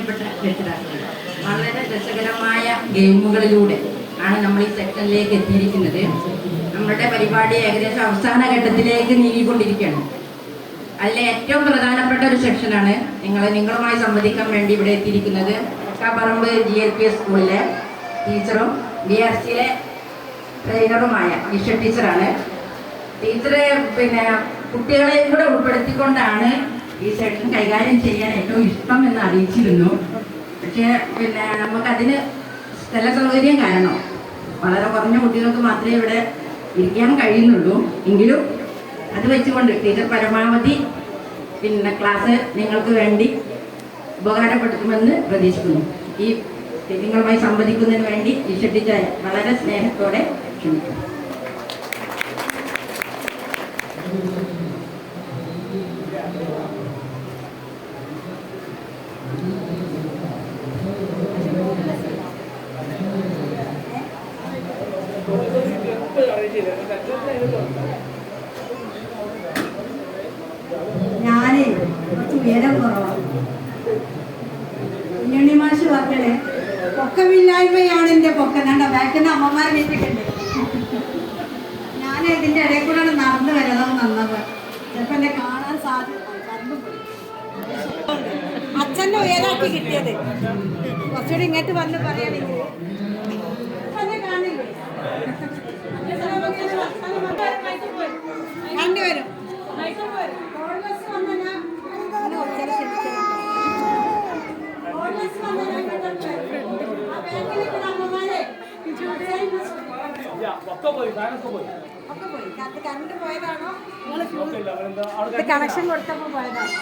പ്രിയപ്പെട്ട രക്ഷിതാക്കൾ, വളരെ രസകരമായ ഗെയിമുകളിലൂടെ ആണ് നമ്മൾ ഈ സെക്ഷനിലേക്ക് എത്തിയിരിക്കുന്നത്. നമ്മുടെ പരിപാടി ഏകദേശം അവസാന ഘട്ടത്തിലേക്ക് നീങ്ങിക്കൊണ്ടിരിക്കുകയാണ്. അതിലെ ഏറ്റവും പ്രധാനപ്പെട്ട ഒരു സെക്ഷനാണ് നിങ്ങളുമായി സംവദിക്കാൻ വേണ്ടി ഇവിടെ എത്തിയിരിക്കുന്നത്. പറമ്പ് GLPS സ്കൂളിലെ ടീച്ചറും BRCയിലെ ട്രെയിനറുമായ നിഷ ടീച്ചറാണ്. ടീച്ചറെ കുട്ടികളെ കൂടെ ഉൾപ്പെടുത്തിക്കൊണ്ടാണ് ഈ സെക്ഷൻ കൈകാര്യം ചെയ്യാൻ ഏറ്റവും ഇഷ്ടം എന്ന് അറിയിച്ചിരുന്നു. പക്ഷേ നമുക്കതിന് സ്ഥല സൗകര്യം കാരണം വളരെ കുറഞ്ഞ കുട്ടികൾക്ക് മാത്രമേ ഇവിടെ ഇരിക്കാൻ കഴിയുന്നുള്ളൂ. എങ്കിലും അത് വെച്ചുകൊണ്ട് ടീച്ചർ പരമാവധി ക്ലാസ് നിങ്ങൾക്ക് വേണ്ടി ഉപകാരപ്പെടുത്തുമെന്ന് പ്രതീക്ഷിക്കുന്നു. ഈ നിങ്ങളുമായി സംവദിക്കുന്നതിന് വേണ്ടി നിഷ ടീച്ചർ വളരെ സ്നേഹത്തോടെ ക്ഷണിക്കുന്നു. ഞാനേ കുറച്ച് ഉയരം കുറവാണ്. ഉണ്ണിമാഷ് പറഞ്ഞേ പൊക്കമില്ലായ്മയാണ് എൻ്റെ പൊക്കം. കണ്ട ബാക്കിന്ന് അമ്മമാർ വീട്ടിട്ടുണ്ട്. ഞാൻ ഇതിൻ്റെ ഇടയിൽ കൂടെ നടന്നു വരണം നന്നത്. ചിലപ്പോൾ എന്നെ കാണാൻ സാധ്യത. അച്ഛൻ്റെ ഉയരാക്കി കിട്ടിയത് കുറച്ചുകൂടി ഇങ്ങോട്ട് വന്ന് പറയുകയാണെങ്കിൽ കാണില്ലേ കണ്ടുവരും. കറണ്ട് പോയതാണോ? കണക്ഷൻ കൊടുത്തപ്പോ പോയതാണോ?